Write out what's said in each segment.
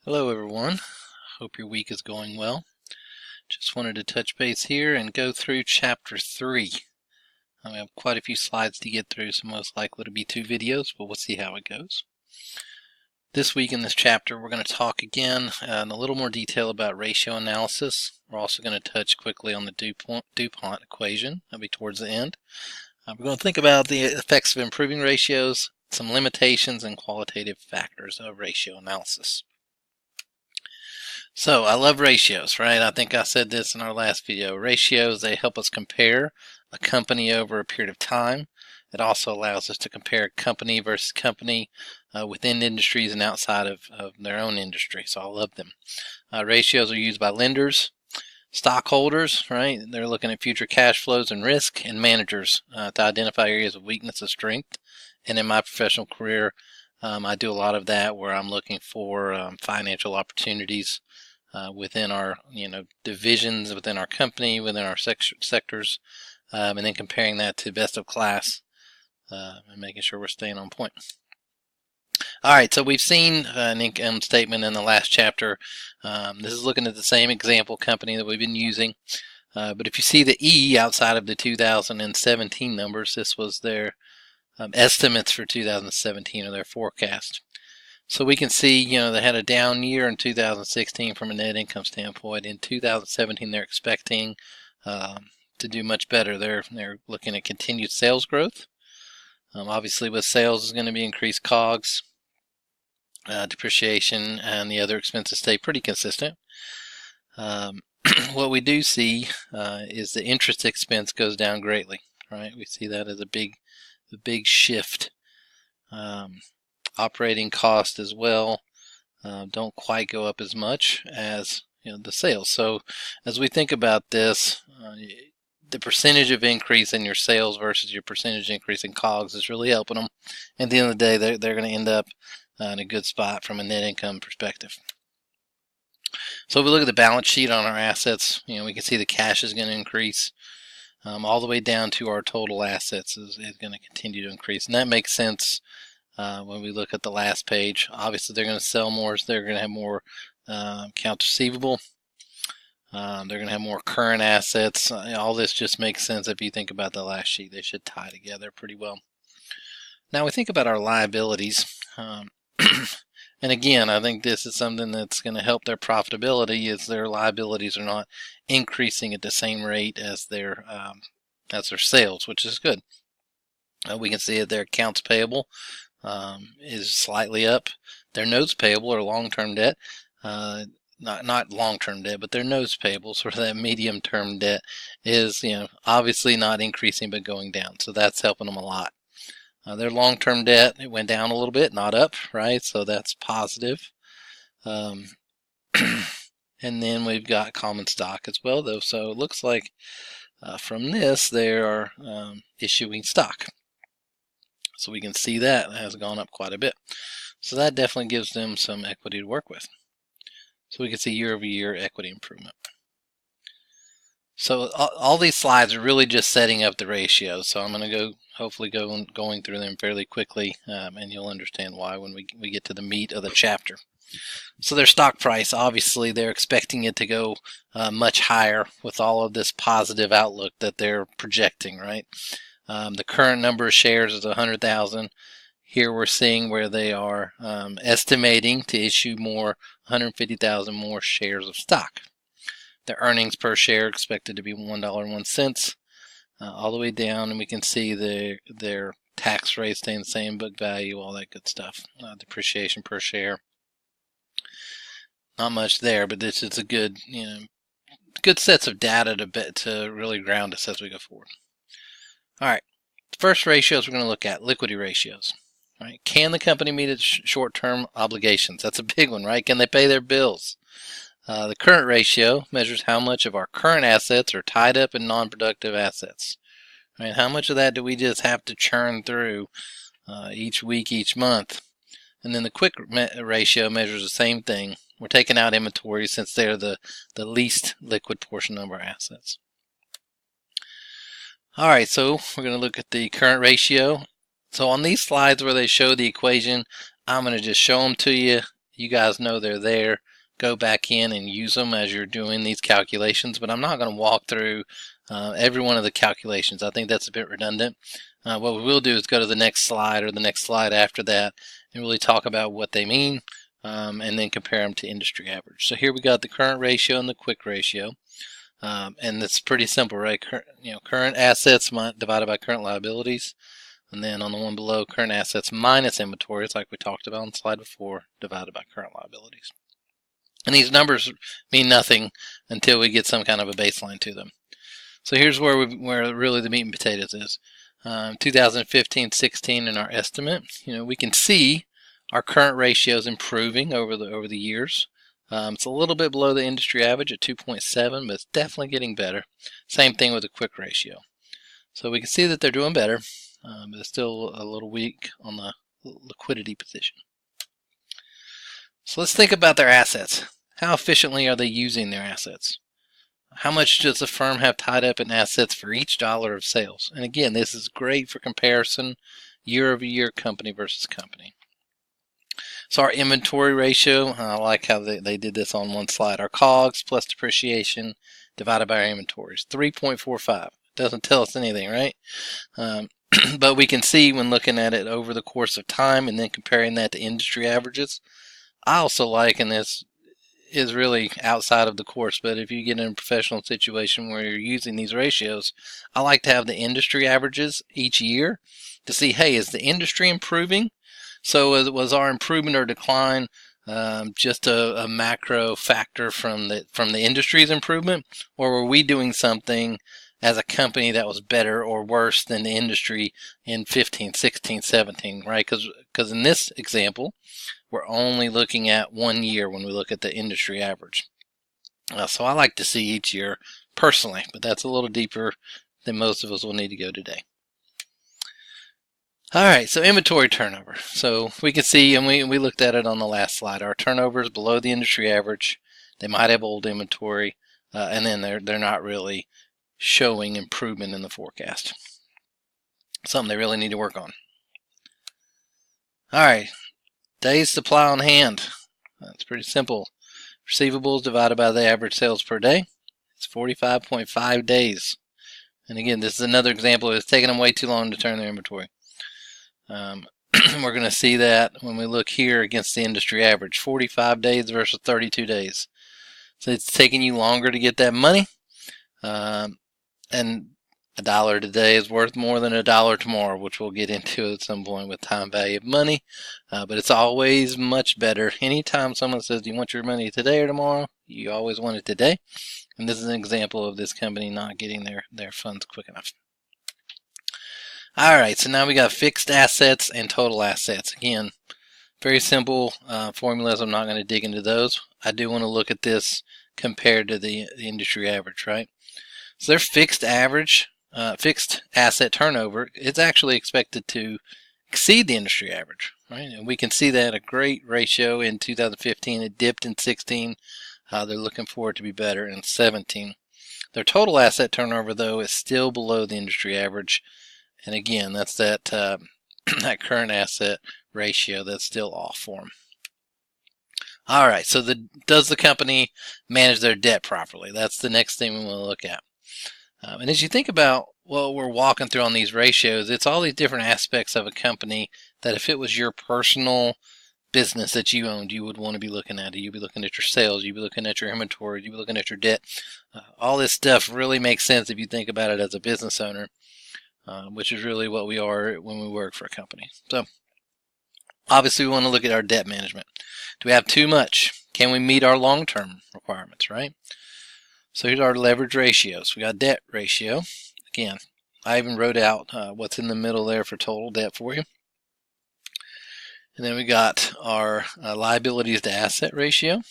Hello everyone, hope your week is going well. Just wanted to touch base here and go through chapter 3. I have quite a few slides to get through, so most likely to be 2 videos, but we'll see how it goes. This week in this chapter we're going to talk again in a little more detail about ratio analysis. We're also going to touch quickly on the DuPont equation. That'll be towards the end. We're going to think about the effects of improving ratios, some limitations and qualitative factors of ratio analysis. So I love ratios, right? I think I said this in our last video. Ratios, they help us compare a company over a period of time. It also allows us to compare company versus company within industries and outside of their own industry. So I love them. Ratios are used by lenders, stockholders, right? They're looking at future cash flows and risk, and managers to identify areas of weakness and strength. And in my professional career, I do a lot of that where I'm looking for financial opportunities within our divisions, within our company, within our sectors, and then comparing that to best of class and making sure we're staying on point. All right, so we've seen an income statement in the last chapter. This is looking at the same example company that we've been using. But if you see the E outside of the 2017 numbers, this was their estimates for 2017 or their forecast. So we can see, they had a down year in 2016 from a net income standpoint. In 2017, they're expecting to do much better. They're looking at continued sales growth. Obviously, with sales is going to be increased COGS, depreciation, and the other expenses stay pretty consistent. What we do see is the interest expense goes down greatly. Right, we see that as a big shift. Operating cost as well don't quite go up as much as the sales. So as we think about this, the percentage of increase in your sales versus your percentage increase in COGS is really helping them. At the end of the day, they're going to end up in a good spot from a net income perspective. So if we look at the balance sheet on our assets, we can see the cash is going to increase all the way down to our total assets is going to continue to increase. And that makes sense when we look at the last page. Obviously, they're going to sell more, so they're going to have more accounts receivable. They're going to have more current assets. All this just makes sense if you think about the last sheet. They should tie together pretty well. Now we think about our liabilities. And again, I think this is something that's going to help their profitability, is their liabilities are not increasing at the same rate as their sales, which is good. We can see that their accounts payable is slightly up. Their notes payable or long-term debt, not long-term debt, but their notes payable, sort of that medium-term debt, is obviously not increasing but going down. So that's helping them a lot. Their long-term debt, it went down a little bit, not up, right? So that's positive. And then we've got common stock as well, though. So it looks like from this they are issuing stock. So we can see that has gone up quite a bit. So that definitely gives them some equity to work with. So we can see year-over-year equity improvement. So all these slides are really just setting up the ratios. So I'm going to hopefully going through them fairly quickly, and you'll understand why when we get to the meat of the chapter. So their stock price, obviously they're expecting it to go much higher with all of this positive outlook that they're projecting, right? The current number of shares is 100,000. Here we're seeing where they are estimating to issue 150,000 more shares of stock. The earnings per share expected to be $1.01 all the way down, and we can see their tax rate staying the same, book value, all that good stuff. Depreciation per share, not much there, but this is a good sets of data to really ground us as we go forward. All right, the first ratios we're going to look at, liquidity ratios. All right, can the company meet its short-term obligations? That's a big one, right? Can they pay their bills? The current ratio measures how much of our current assets are tied up in non-productive assets. Right? How much of that do we just have to churn through each week, each month? And then the quick ratio measures the same thing. We're taking out inventory since they're the least liquid portion of our assets. All right, so we're going to look at the current ratio. So on these slides where they show the equation, I'm going to just show them to you. You guys know they're there. Go back in and use them as you're doing these calculations, but I'm not going to walk through every one of the calculations. I think that's a bit redundant. What we will do is go to the next slide or the next slide after that and really talk about what they mean, and then compare them to industry average. So here we got the current ratio and the quick ratio. And it's pretty simple, right? Current assets divided by current liabilities. And then on the one below, current assets minus inventories, like we talked about on the slide before, divided by current liabilities. And these numbers mean nothing until we get some kind of a baseline to them. So here's where really the meat and potatoes is. 2015-16 in our estimate, we can see our current ratios improving over the years. It's a little bit below the industry average at 2.7, but it's definitely getting better. Same thing with the quick ratio. So we can see that they're doing better, but it's still a little weak on the liquidity position. So let's think about their assets. How efficiently are they using their assets? How much does the firm have tied up in assets for each dollar of sales? And again, this is great for comparison, year-over-year, company versus company. So our inventory ratio, I like how they did this on one slide. Our COGS plus depreciation divided by our inventories, 3.45. Doesn't tell us anything, right? But we can see when looking at it over the course of time and then comparing that to industry averages. I also like, and this is really outside of the course, but if you get in a professional situation where you're using these ratios, I like to have the industry averages each year to see, hey, is the industry improving? So was our improvement or decline just a macro factor from the industry's improvement, or were we doing something as a company that was better or worse than the industry in 15, 16, 17, right? Because in this example, we're only looking at 1 year when we look at the industry average. So I like to see each year personally, but that's a little deeper than most of us will need to go today. All right, so inventory turnover. So we can see, and we looked at it on the last slide, our turnover is below the industry average. They might have old inventory, and then they're not really showing improvement in the forecast. Something they really need to work on. All right, days supply on hand. That's pretty simple. Receivables divided by the average sales per day. It's 45.5 days. And again, this is another example of it's taking them way too long to turn their inventory. We're going to see that when we look here against the industry average, 45 days versus 32 days. So it's taking you longer to get that money. And $1 today is worth more than $1 tomorrow, which we'll get into at some point with time value of money. But it's always much better. Anytime someone says, do you want your money today or tomorrow? You always want it today. And this is an example of this company not getting their funds quick enough. All right, so now we got fixed assets and total assets. Again, very simple formulas. I'm not going to dig into those. I do want to look at this compared to the industry average, right? So their fixed asset turnover, it's actually expected to exceed the industry average, right? And we can see that a great ratio in 2015. It dipped in 16. They're looking for it to be better in 17. Their total asset turnover, though, is still below the industry average. And again, that's that that current asset ratio that's still off for them. All right, so does the company manage their debt properly? That's the next thing we want to look at. And as you think about what we're walking through on these ratios, it's all these different aspects of a company that if it was your personal business that you owned, you would want to be looking at it. You'd be looking at your sales, you'd be looking at your inventory, you'd be looking at your debt. All this stuff really makes sense if you think about it as a business owner. Which is really what we are when we work for a company. So obviously we want to look at our debt management. Do we have too much? Can we meet our long-term requirements, right? So here's our leverage ratios. We got debt ratio. Again, I even wrote out what's in the middle there for total debt for you. And then we got our liabilities to asset ratio.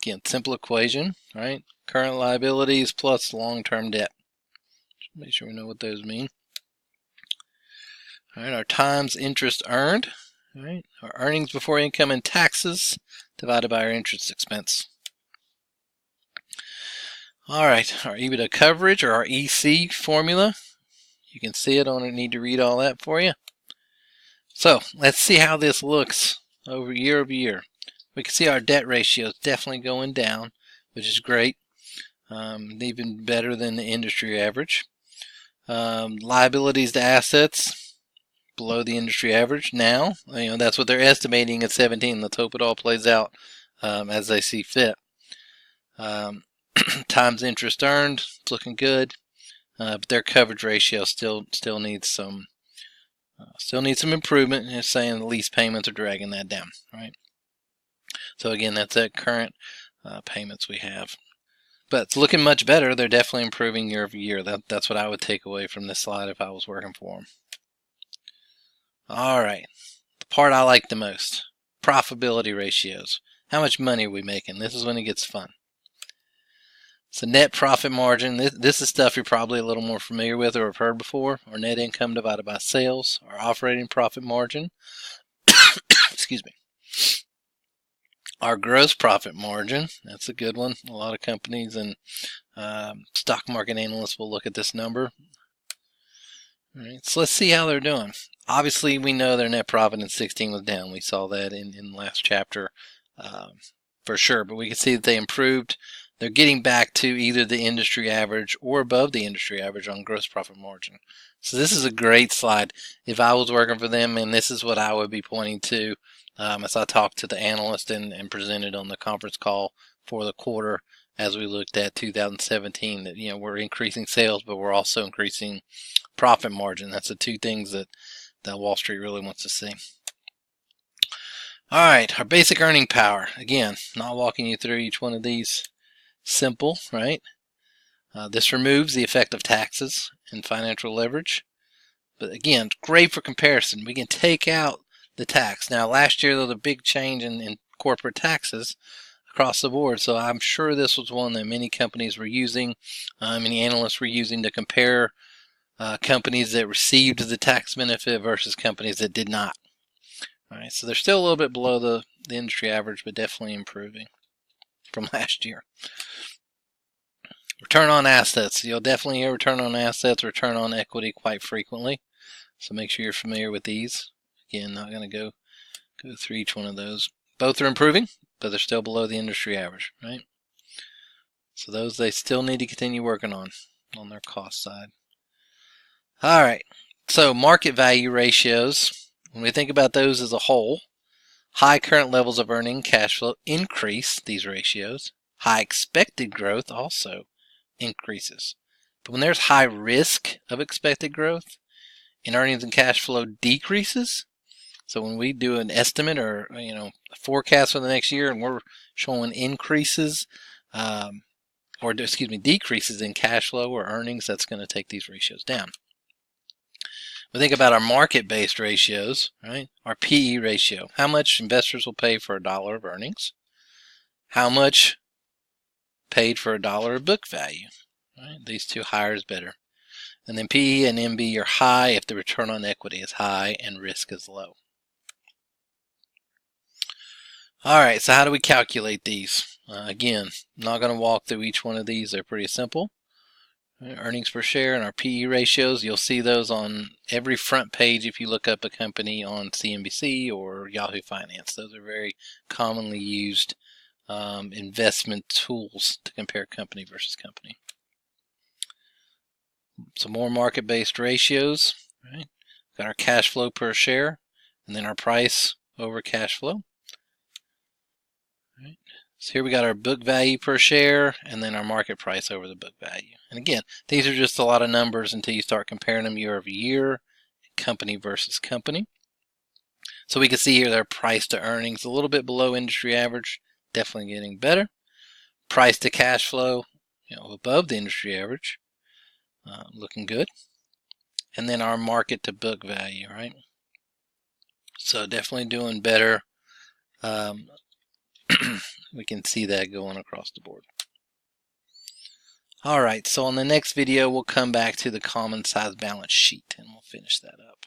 Again, simple equation, right? Current liabilities plus long-term debt. Just make sure we know what those mean. All right, our times interest earned, all right, our earnings before income and taxes divided by our interest expense. All right, our EBITDA coverage or our EC formula, you can see it. I don't need to read all that for you. So let's see how this looks over year. We can see our debt ratio is definitely going down, which is great. Even better than the industry average. Liabilities to assets, below the industry average now. That's what they're estimating at 17. Let's hope it all plays out as they see fit. Times interest earned, it's looking good, but their coverage ratio still needs some improvement. And it's saying the lease payments are dragging that down, right? So again, that's at current payments we have. But it's looking much better. They're definitely improving year over year. That's what I would take away from this slide if I was working for them. All right, the part I like the most, profitability ratios. How much money are we making? This is when it gets fun. So net profit margin, this is stuff you're probably a little more familiar with or have heard before. Or net income divided by sales, or operating profit margin. Excuse me. Our gross profit margin, that's a good one. A lot of companies and stock market analysts will look at this number. All right, so let's see how they're doing. Obviously, we know their net profit in 16 was down. We saw that in the last chapter for sure. But we can see that they improved. They're getting back to either the industry average or above the industry average on gross profit margin. So this is a great slide. If I was working for them, and this is what I would be pointing to as I talked to the analyst and presented on the conference call for the quarter as we looked at 2017, that we're increasing sales, but we're also increasing profit margin. That's the two things that Wall Street really wants to see. All right, our basic earning power. Again, not walking you through each one of these. Simple, right? This removes the effect of taxes and financial leverage. But again, great for comparison. We can take out the tax. Now, last year there was a big change in corporate taxes across the board, so I'm sure this was one that many companies were using, many analysts were using to compare companies that received the tax benefit versus companies that did not. All right, so they're still a little bit below the industry average, but definitely improving from last year. Return on assets. You'll definitely hear return on assets, return on equity quite frequently. So make sure you're familiar with these. Again, not going to go through each one of those. Both are improving, but they're still below the industry average, right? So those they still need to continue working on their cost side. All right. So market value ratios, when we think about those as a whole, high current levels of earning cash flow increase these ratios. High expected growth also increases. But when there's high risk of expected growth and earnings and cash flow decreases, so when we do an estimate or a forecast for the next year and we're showing increases decreases in cash flow or earnings, that's going to take these ratios down. We think about our market-based ratios, right? Our PE ratio, how much investors will pay for $1 of earnings, how much paid for $1 of book value, right? These two, higher is better. And then PE and MB are high if the return on equity is high and risk is low. All right, so how do we calculate these? Again, not going to walk through each one of these. They're pretty simple. Earnings per share and our PE ratios, you'll see those on every front page if you look up a company on CNBC or Yahoo Finance. Those are very commonly used investment tools to compare company versus company. Some more market-based ratios, right? Got our cash flow per share and then our price over cash flow. Right. So here we got our book value per share and then our market price over the book value. And again, these are just a lot of numbers until you start comparing them year over year, company versus company. So we can see here their price to earnings a little bit below industry average, definitely getting better. Price to cash flow, above the industry average, looking good. And then our market to book value, right? So definitely doing better. We can see that going across the board. All right, so on the next video, we'll come back to the common size balance sheet and we'll finish that up.